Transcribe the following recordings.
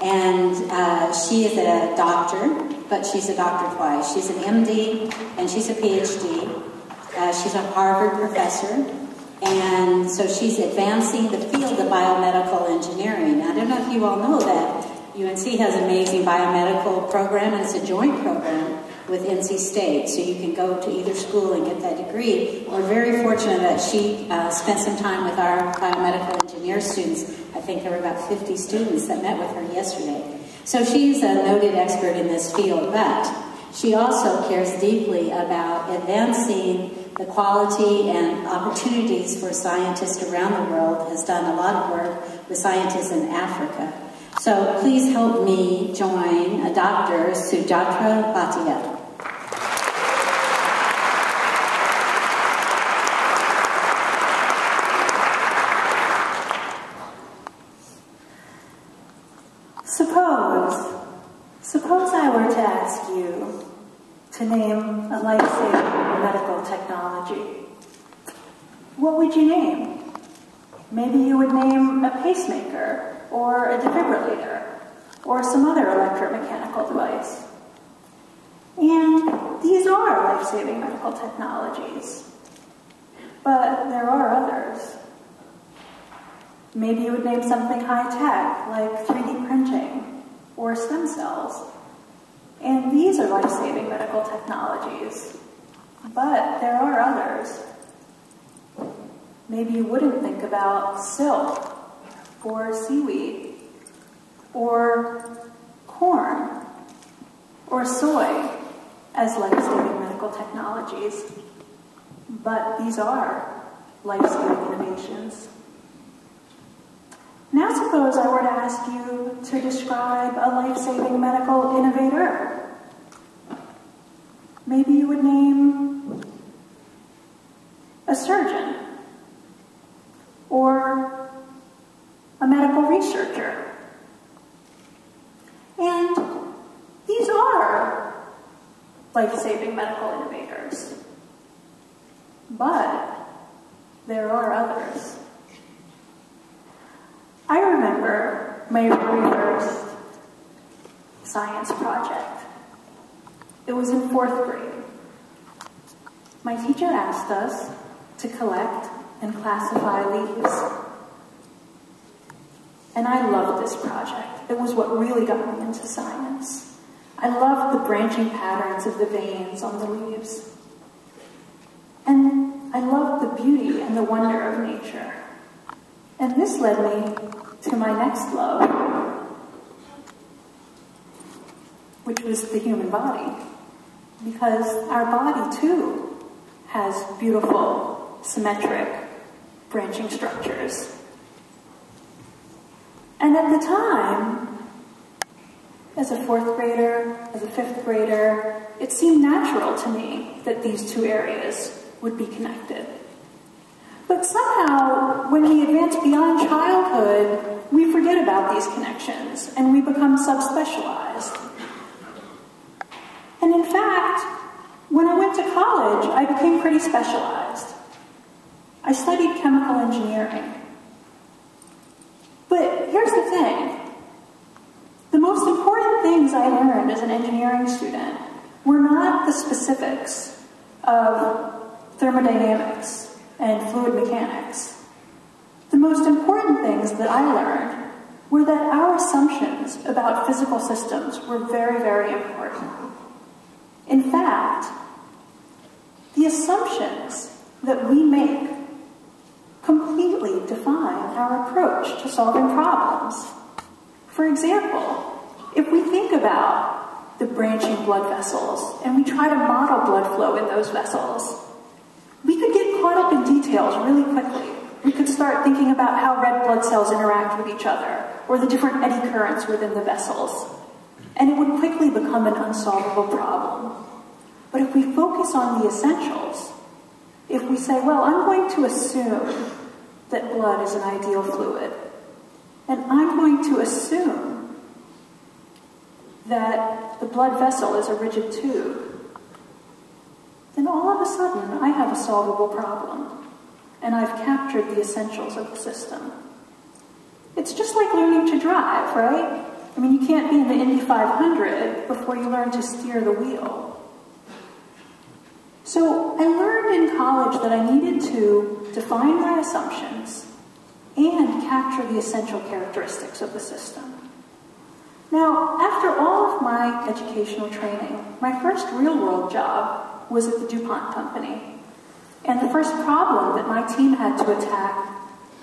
And she is a doctor, but she's a doctor twice. She's an MD and she's a PhD. She's a Harvard professor. And so she's advancing the field of biomedical engineering. I don't know if you all know that UNC has an amazing biomedical program, and it's a joint program with NC State. So you can go to either school and get that degree. We're very fortunate that she spent some time with our biomedical engineer students. I think there were about 50 students that met with her yesterday. So she's a noted expert in this field, but she also cares deeply about advancing the quality and opportunities for scientists around the world, has done a lot of work with scientists in Africa. So please help me join Dr. Sujata Bhatia. Suppose I were to ask you to name a life-saving medical technology. What would you name? Maybe you would name a pacemaker, or a defibrillator, or some other electromechanical device. And these are life-saving medical technologies. But there are others. Maybe you would name something high-tech, like 3D printing, or stem cells. And these are life-saving medical technologies. But there are others. Maybe you wouldn't think about silk, or seaweed, or corn, or soy as life-saving medical technologies. But these are life-saving innovations. Now suppose I were to ask you to describe a life-saving medical innovator. Maybe you would name a surgeon, or a medical researcher. And these are life-saving medical innovators. But there are others. I remember my very first science project. It was in 4th grade. My teacher asked us to collect and classify leaves. And I loved this project. It was what really got me into science. I loved the branching patterns of the veins on the leaves. And I loved the beauty and the wonder of nature. And this led me to my next love, which was the human body. Because our body, too, has beautiful, symmetric, branching structures. And at the time, as a 4th grader, as a 5th grader, it seemed natural to me that these two areas would be connected. But somehow, when we advance beyond childhood, we forget about these connections, and we become subspecialized. And in fact, when I went to college, I became pretty specialized. I studied chemical engineering. But here's the thing. The most important things I learned as an engineering student were not the specifics of thermodynamics and fluid mechanics. The most important things that I learned were that our assumptions about physical systems were very, very important. In fact, the assumptions that we make completely define our approach to solving problems. For example, if we think about the branching blood vessels and we try to model blood flow in those vessels, we could get caught up in details really quickly. We could start thinking about how red blood cells interact with each other, or the different eddy currents within the vessels. And it would quickly become an unsolvable problem. But if we focus on the essentials, if we say, well, I'm going to assume that blood is an ideal fluid, and I'm going to assume that the blood vessel is a rigid tube, then all of a sudden I have a solvable problem, and I've captured the essentials of the system. It's just like learning to drive, right? I mean, you can't be in the Indy 500 before you learn to steer the wheel. So I learned in college that I needed to define my assumptions and capture the essential characteristics of the system. Now, after all of my educational training, my first real-world job was at the DuPont company. And the first problem that my team had to attack,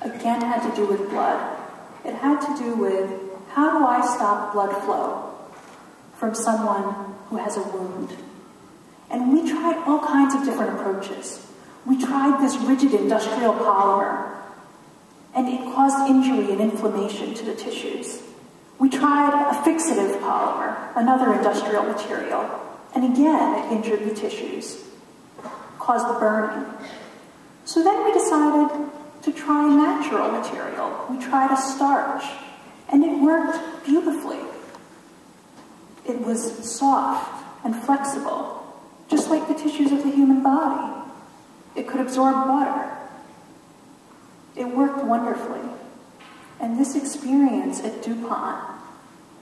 again, had to do with blood. It had to do with, how do I stop blood flow from someone who has a wound? And we tried all kinds of different approaches. We tried this rigid industrial polymer, and it caused injury and inflammation to the tissues. We tried a fixative polymer, another industrial material, and again, it injured the tissues, caused the burning. So then we decided to try a natural material. We tried a starch, and it worked beautifully. It was soft and flexible, just like the tissues of the human body. It could absorb water. It worked wonderfully. And this experience at DuPont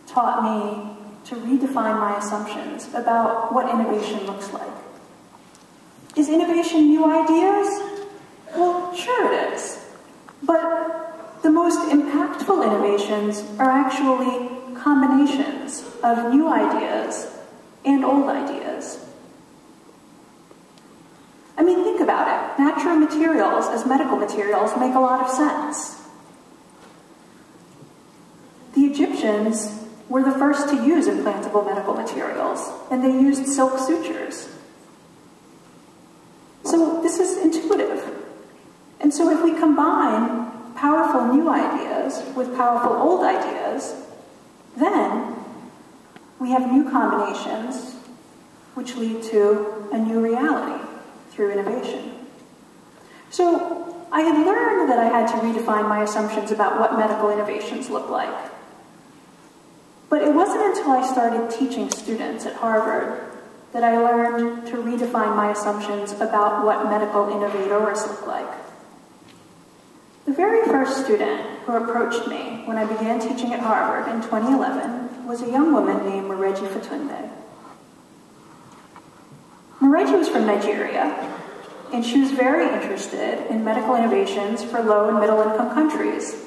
taught me to redefine my assumptions about what innovation looks like. Is innovation new ideas? Well, sure it is. But the most impactful innovations are actually combinations of new ideas and old ideas. I mean, think about it. Natural materials as medical materials make a lot of sense. The Egyptians were the first to use implantable medical materials, and they used silk sutures. So this is intuitive. And so if we combine powerful new ideas with powerful old ideas, then we have new combinations which lead to a new reality through innovation. So I had learned that I had to redefine my assumptions about what medical innovations look like. But it wasn't until I started teaching students at Harvard that I learned to redefine my assumptions about what medical innovators look like. The very first student who approached me when I began teaching at Harvard in 2011 was a young woman named Mureji Fatunde. Mureji was from Nigeria, and she was very interested in medical innovations for low and middle income countries.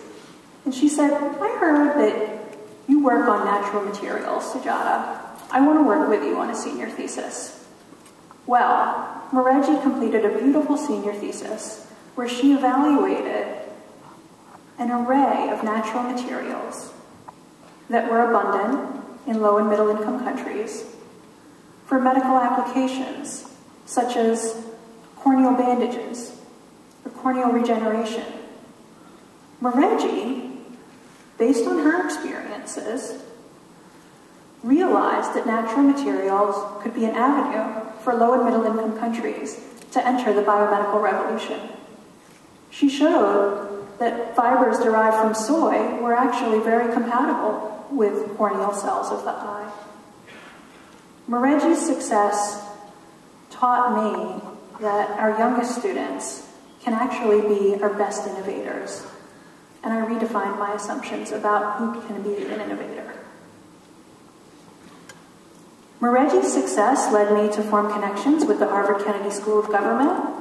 And she said, I heard that you work on natural materials, Sujata. I want to work with you on a senior thesis. Well, Mureji completed a beautiful senior thesis where she evaluated an array of natural materials that were abundant in low and middle income countries for medical applications such as corneal bandages or corneal regeneration. Mureji, based on her experiences, realized that natural materials could be an avenue for low and middle income countries to enter the biomedical revolution. She showed that fibers derived from soy were actually very compatible with corneal cells of the eye. Mureji's success taught me that our youngest students can actually be our best innovators. And I redefined my assumptions about who can be an innovator. Mureji's success led me to form connections with the Harvard Kennedy School of Government,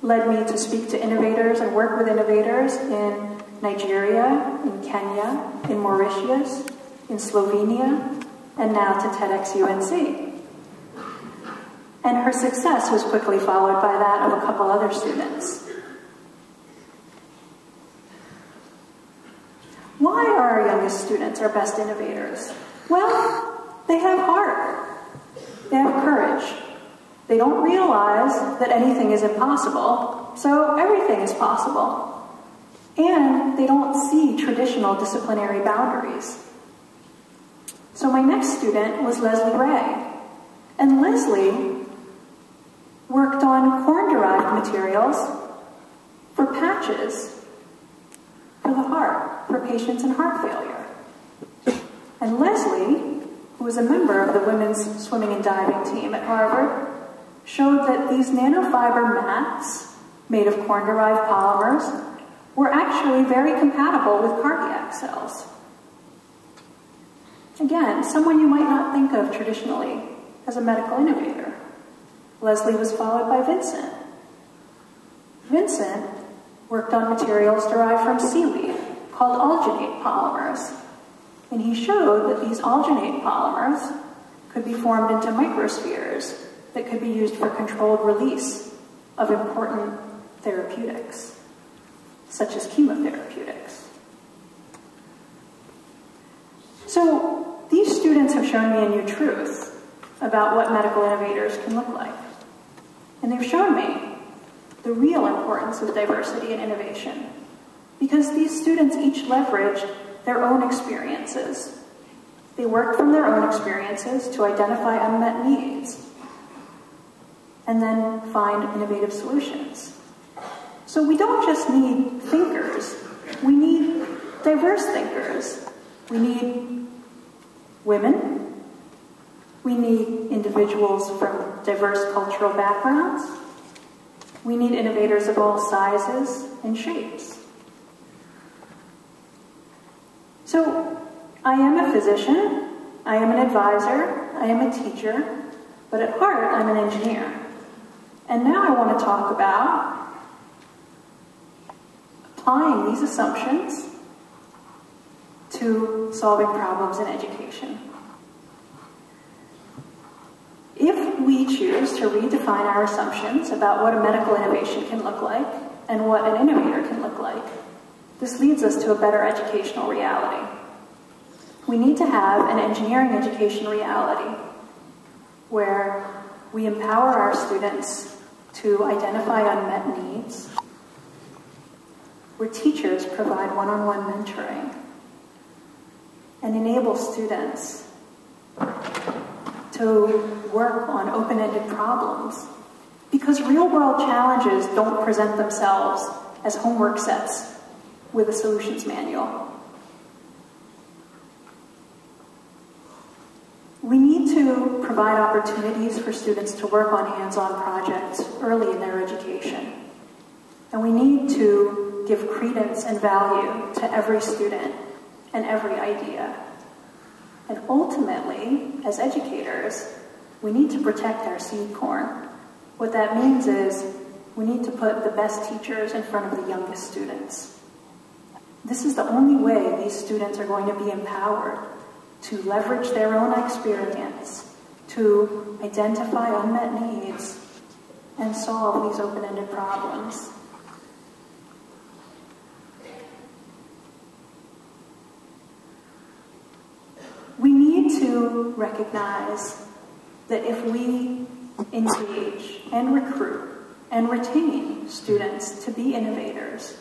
led me to speak to innovators and work with innovators in Nigeria, in Kenya, in Mauritius, in Slovenia, and now to TEDxUNC. And her success was quickly followed by that of a couple other students. Why are our youngest students our best innovators? Well, they have heart. They have courage. They don't realize that anything is impossible, so everything is possible. And they don't see traditional disciplinary boundaries. So my next student was Leslie Rea. And Leslie worked on corn-derived materials for patches for the heart, for patients in heart failure. And Leslie, who was a member of the women's swimming and diving team at Harvard, showed that these nanofiber mats made of corn-derived polymers were actually very compatible with cardiac cells. Again, someone you might not think of traditionally as a medical innovator. Leslie was followed by Vincent. Vincent worked on materials derived from seaweed called alginate polymers. And he showed that these alginate polymers could be formed into microspheres that could be used for controlled release of important therapeutics, such as chemotherapeutics. So these students have shown me a new truth about what medical innovators can look like. And they've shown me the real importance of diversity and innovation, because these students each leveraged their own experiences. They worked from their own experiences to identify unmet needs and then find innovative solutions. So we don't just need thinkers, we need diverse thinkers. We need women, we need individuals from diverse cultural backgrounds, we need innovators of all sizes and shapes. So, I am a physician, I am an advisor, I am a teacher, but at heart I'm an engineer. And now I want to talk about applying these assumptions to solving problems in education. If we choose to redefine our assumptions about what a medical innovation can look like and what an innovator can look like, this leads us to a better educational reality. We need to have an engineering education reality where we empower our students to identify unmet needs, where teachers provide one-on-one mentoring, and enable students to work on open-ended problems, because real-world challenges don't present themselves as homework sets with a solutions manual. We need to provide opportunities for students to work on hands-on projects early in their education. And we need to give credence and value to every student and every idea. And ultimately, as educators, we need to protect our seed corn. What that means is we need to put the best teachers in front of the youngest students. This is the only way these students are going to be empowered to leverage their own experience, to identify unmet needs, and solve these open-ended problems. We need to recognize that if we engage and recruit and retain students to be innovators,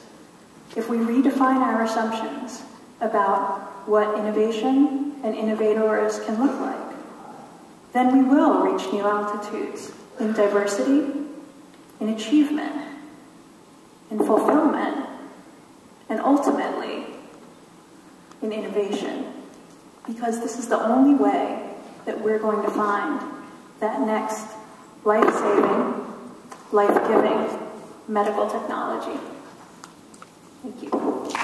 if we redefine our assumptions about what innovation and innovators can look like, then we will reach new altitudes in diversity, in achievement, in fulfillment, and ultimately in innovation. Because this is the only way that we're going to find that next life-saving, life-giving medical technology. Thank you.